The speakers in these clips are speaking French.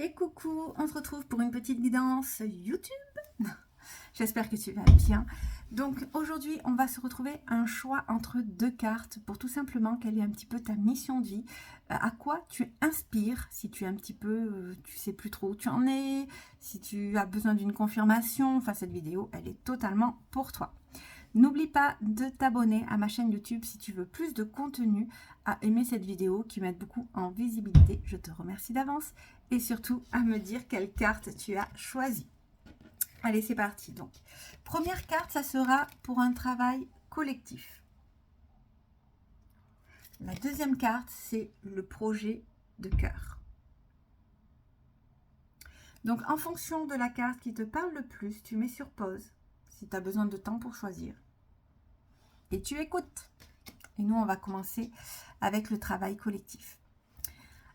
Et coucou, on se retrouve pour une petite guidance YouTube. J'espère que tu vas bien. Donc aujourd'hui, on va se retrouver un choix entre deux cartes pour tout simplement quelle est un petit peu ta mission de vie, à quoi tu inspires, si tu es un petit peu, tu sais plus trop où tu en es, si tu as besoin d'une confirmation. Enfin, cette vidéo, elle est totalement pour toi. N'oublie pas de t'abonner à ma chaîne YouTube si tu veux plus de contenu, à aimer cette vidéo qui m'aide beaucoup en visibilité. Je te remercie d'avance et surtout à me dire quelle carte tu as choisie. Allez, c'est parti. Donc, première carte, ça sera pour un travail collectif. La deuxième carte, c'est le projet de cœur. Donc, en fonction de la carte qui te parle le plus, tu mets sur pause si tu as besoin de temps pour choisir. Et tu écoutes. Et nous, on va commencer avec le travail collectif.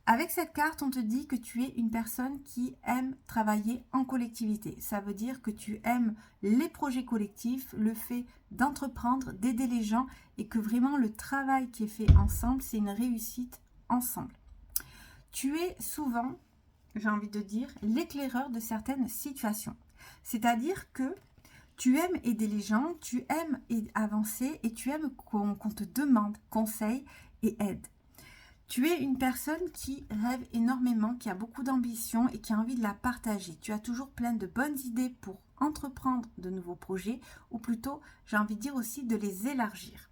Avec cette carte, on te dit que tu es une personne qui aime travailler en collectivité. Ça veut dire que tu aimes les projets collectifs, le fait d'entreprendre, d'aider les gens et que vraiment le travail qui est fait ensemble, c'est une réussite ensemble. Tu es souvent, j'ai envie de dire, l'éclaireur de certaines situations. C'est-à-dire que tu aimes aider les gens, tu aimes avancer et tu aimes qu'on te demande conseil et aide. Tu es une personne qui rêve énormément, qui a beaucoup d'ambition et qui a envie de la partager. Tu as toujours plein de bonnes idées pour entreprendre de nouveaux projets ou plutôt, j'ai envie de dire aussi, de les élargir.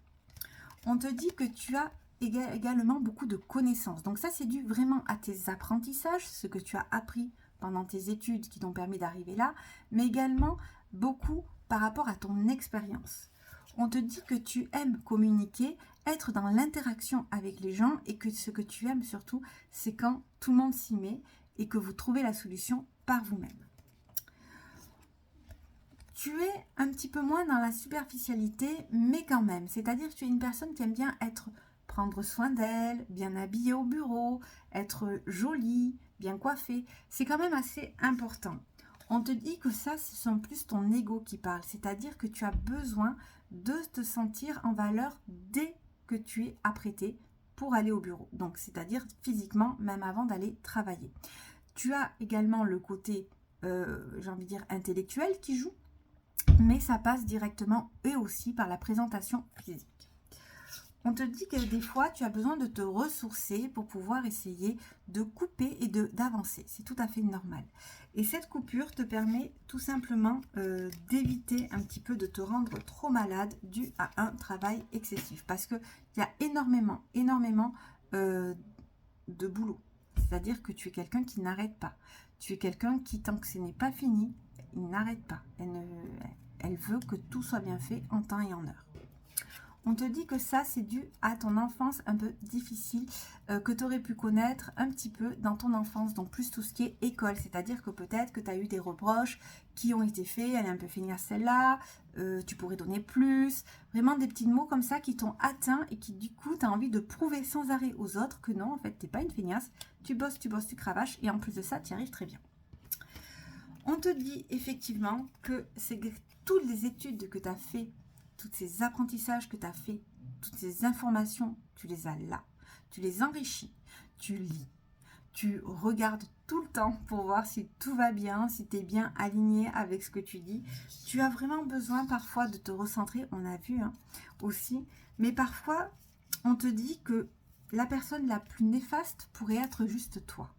On te dit que tu as également beaucoup de connaissances. Donc ça, c'est dû vraiment à tes apprentissages, ce que tu as appris pendant tes études qui t'ont permis d'arriver là, mais également beaucoup par rapport à ton expérience. On te dit que tu aimes communiquer, être dans l'interaction avec les gens et que ce que tu aimes surtout, c'est quand tout le monde s'y met et que vous trouvez la solution par vous-même. Tu es un petit peu moins dans la superficialité, mais quand même. C'est-à-dire que tu es une personne qui aime bien prendre soin d'elle, bien habillée au bureau, être jolie, bien coiffée. C'est quand même assez important. On te dit que ça, ce sont plus ton ego qui parle. C'est-à-dire que tu as besoin de te sentir en valeur dès que tu es apprêté pour aller au bureau. Donc, c'est-à-dire physiquement, même avant d'aller travailler. Tu as également le côté, j'ai envie de dire, intellectuel qui joue, mais ça passe directement et aussi par la présentation physique. On te dit que des fois, tu as besoin de te ressourcer pour pouvoir essayer de couper et d'avancer. C'est tout à fait normal. Et cette coupure te permet tout simplement d'éviter un petit peu de te rendre trop malade dû à un travail excessif. Parce qu'il y a énormément de boulot. C'est-à-dire que tu es quelqu'un qui n'arrête pas. Tu es quelqu'un qui, tant que ce n'est pas fini, il n'arrête pas. Elle veut que tout soit bien fait en temps et en heure. On te dit que ça, c'est dû à ton enfance un peu difficile que tu aurais pu connaître un petit peu dans ton enfance. Donc, plus tout ce qui est école. C'est-à-dire que peut-être que tu as eu des reproches qui ont été faits. Elle est un peu feignasse celle-là. Tu pourrais donner plus. Vraiment des petits mots comme ça qui t'ont atteint et qui, du coup, tu as envie de prouver sans arrêt aux autres que non, en fait, tu n'es pas une feignasse. Tu bosses, tu cravaches. Et en plus de ça, tu y arrives très bien. On te dit effectivement que c'est toutes les études que tu as fait, tous ces apprentissages que tu as fait, toutes ces informations, tu les as là. Tu les enrichis, tu lis, tu regardes tout le temps pour voir si tout va bien, si tu es bien aligné avec ce que tu dis. Tu as vraiment besoin parfois de te recentrer, on a vu aussi, mais parfois on te dit que la personne la plus néfaste pourrait être juste toi.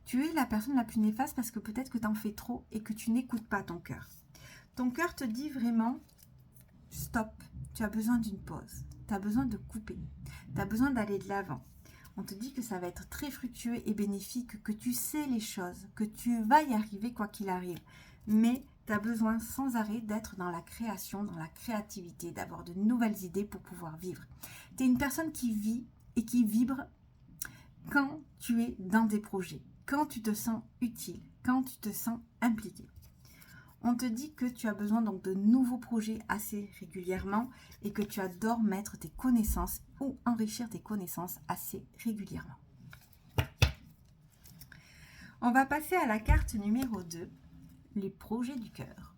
Tu es la personne la plus néfaste parce que peut-être que tu en fais trop et que tu n'écoutes pas ton cœur. Ton cœur te dit vraiment, stop, tu as besoin d'une pause, tu as besoin de couper, tu as besoin d'aller de l'avant. On te dit que ça va être très fructueux et bénéfique, que tu sais les choses, que tu vas y arriver quoi qu'il arrive. Mais tu as besoin sans arrêt d'être dans la création, dans la créativité, d'avoir de nouvelles idées pour pouvoir vivre. Tu es une personne qui vit et qui vibre quand tu es dans des projets, quand tu te sens utile, quand tu te sens impliqué. On te dit que tu as besoin donc de nouveaux projets assez régulièrement et que tu adores mettre tes connaissances ou enrichir tes connaissances assez régulièrement. On va passer à la carte numéro 2, les projets du cœur.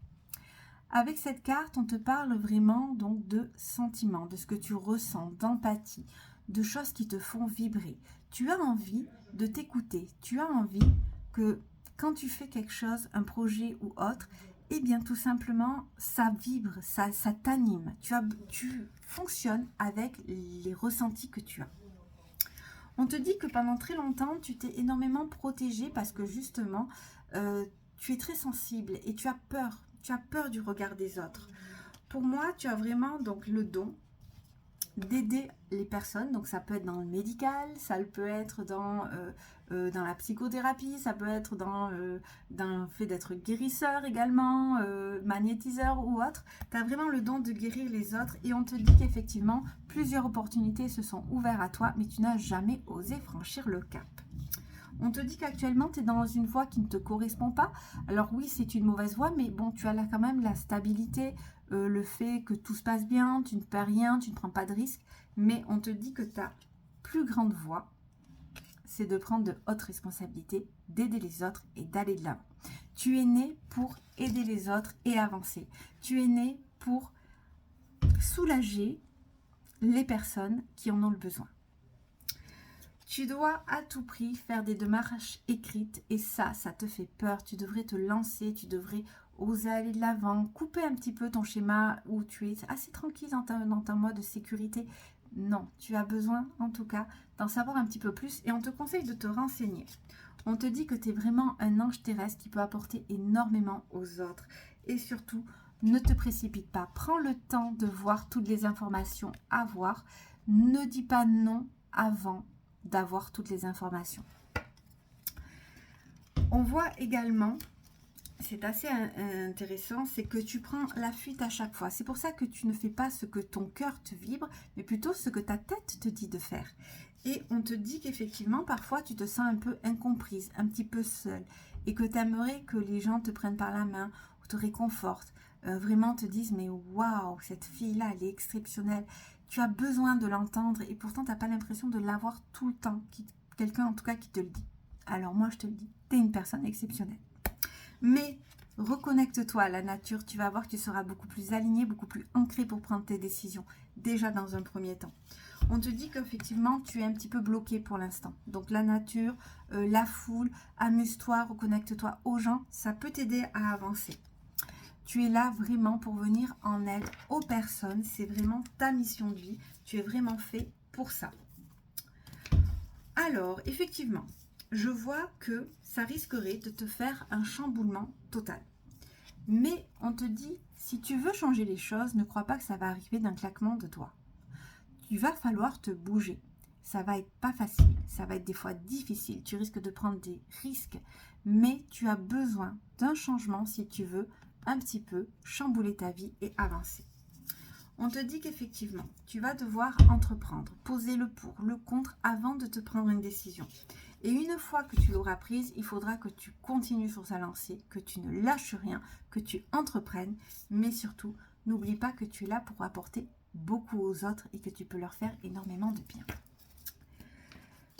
Avec cette carte, on te parle vraiment donc de sentiments, de ce que tu ressens, d'empathie, de choses qui te font vibrer. Tu as envie de t'écouter, tu as envie que quand tu fais quelque chose, un projet ou autre, eh bien tout simplement, ça vibre, ça t'anime. Tu fonctionnes avec les ressentis que tu as. On te dit que pendant très longtemps, tu t'es énormément protégé parce que justement, tu es très sensible et tu as peur. Tu as peur du regard des autres. Pour moi, tu as vraiment donc le don d'aider les personnes. Donc ça peut être dans le médical, ça peut être dans la psychothérapie, ça peut être dans le fait d'être guérisseur également, magnétiseur ou autre. Tu as vraiment le don de guérir les autres et on te dit qu'effectivement, plusieurs opportunités se sont ouvertes à toi, mais tu n'as jamais osé franchir le cap. On te dit qu'actuellement, tu es dans une voie qui ne te correspond pas. Alors oui, c'est une mauvaise voie, mais bon, tu as là quand même la stabilité, le fait que tout se passe bien, tu ne perds rien, tu ne prends pas de risques. Mais on te dit que ta plus grande voie, c'est de prendre de hautes responsabilités, d'aider les autres et d'aller de l'avant. Tu es né pour aider les autres et avancer. Tu es né pour soulager les personnes qui en ont le besoin. Tu dois à tout prix faire des démarches écrites et ça te fait peur. Tu devrais te lancer, tu devrais oser aller de l'avant, couper un petit peu ton schéma où tu es assez tranquille dans ton mode de sécurité. Non, tu as besoin en tout cas d'en savoir un petit peu plus et on te conseille de te renseigner. On te dit que tu es vraiment un ange terrestre qui peut apporter énormément aux autres et surtout, ne te précipite pas. Prends le temps de voir toutes les informations à voir. Ne dis pas non avant d'avoir toutes les informations. On voit également, c'est assez intéressant, c'est que tu prends la fuite à chaque fois. C'est pour ça que tu ne fais pas ce que ton cœur te vibre, mais plutôt ce que ta tête te dit de faire. Et on te dit qu'effectivement, parfois, tu te sens un peu incomprise, un petit peu seule, et que tu aimerais que les gens te prennent par la main, ou te réconfortent, vraiment te disent, mais waouh, cette fille-là, elle est exceptionnelle. Tu as besoin de l'entendre et pourtant tu n'as pas l'impression de l'avoir tout le temps. Quelqu'un en tout cas qui te le dit. Alors moi je te le dis, tu es une personne exceptionnelle. Mais reconnecte-toi à la nature, tu vas voir que tu seras beaucoup plus aligné, beaucoup plus ancré pour prendre tes décisions. Déjà dans un premier temps. On te dit qu'effectivement tu es un petit peu bloqué pour l'instant. Donc la nature, la foule, amuse-toi, reconnecte-toi aux gens, ça peut t'aider à avancer. Tu es là vraiment pour venir en aide aux personnes. C'est vraiment ta mission de vie. Tu es vraiment fait pour ça. Alors, effectivement, je vois que ça risquerait de te faire un chamboulement total. Mais on te dit, si tu veux changer les choses, ne crois pas que ça va arriver d'un claquement de doigts. Il va falloir te bouger. Ça va être pas facile. Ça va être des fois difficile. Tu risques de prendre des risques. Mais tu as besoin d'un changement si tu veux un petit peu chambouler ta vie et avancer. On te dit qu'effectivement, tu vas devoir entreprendre, poser le pour, le contre avant de te prendre une décision. Et une fois que tu l'auras prise, il faudra que tu continues sur ta lancée, que tu ne lâches rien, que tu entreprennes, mais surtout, n'oublie pas que tu es là pour apporter beaucoup aux autres et que tu peux leur faire énormément de bien.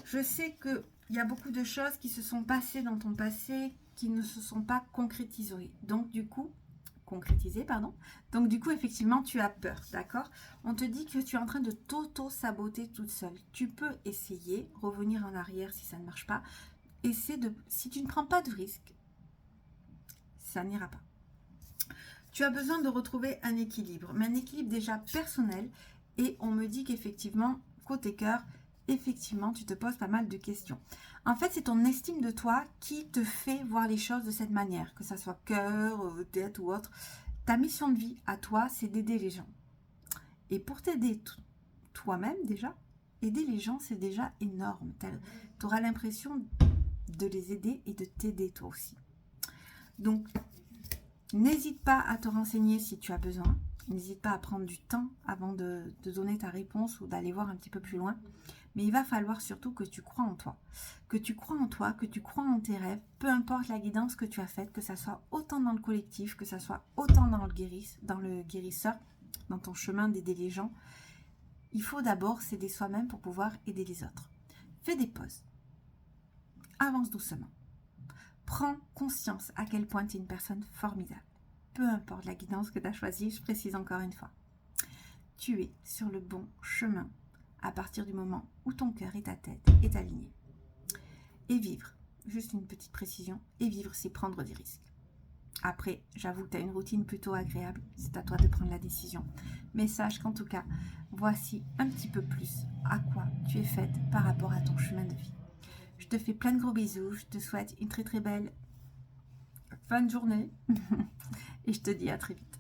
Je sais qu'il y a beaucoup de choses qui se sont passées dans ton passé qui ne se sont pas concrétisées. Donc du coup, effectivement, tu as peur, d'accord? On te dit que tu es en train de t'auto-saboter toute seule. Tu peux essayer, revenir en arrière si ça ne marche pas. Si tu ne prends pas de risque, ça n'ira pas. Tu as besoin de retrouver un équilibre, mais un équilibre déjà personnel. Et on me dit qu'effectivement, côté cœur, effectivement, tu te poses pas mal de questions. En fait, c'est ton estime de toi qui te fait voir les choses de cette manière, que ça soit cœur, tête ou autre. Ta mission de vie à toi, c'est d'aider les gens. Et pour t'aider toi-même déjà, aider les gens, c'est déjà énorme. Tu auras l'impression de les aider et de t'aider toi aussi. Donc, n'hésite pas à te renseigner si tu as besoin. N'hésite pas à prendre du temps avant de donner ta réponse ou d'aller voir un petit peu plus loin. Mais il va falloir surtout que tu crois en toi. Que tu crois en toi, que tu crois en tes rêves. Peu importe la guidance que tu as faite, que ça soit autant dans le collectif, que ça soit autant dans le guérisseur, dans ton chemin d'aider les gens. Il faut d'abord s'aider soi-même pour pouvoir aider les autres. Fais des pauses. Avance doucement. Prends conscience à quel point tu es une personne formidable. Peu importe la guidance que tu as choisie, je précise encore une fois. Tu es sur le bon chemin à partir du moment où ton cœur et ta tête est alignés. Et vivre juste une petite précision, et vivre, c'est prendre des risques. Après, j'avoue que tu as une routine plutôt agréable, c'est à toi de prendre la décision. Mais sache qu'en tout cas, voici un petit peu plus à quoi tu es faite par rapport à ton chemin de vie. Je te fais plein de gros bisous, je te souhaite une très très belle fin de journée et je te dis à très vite.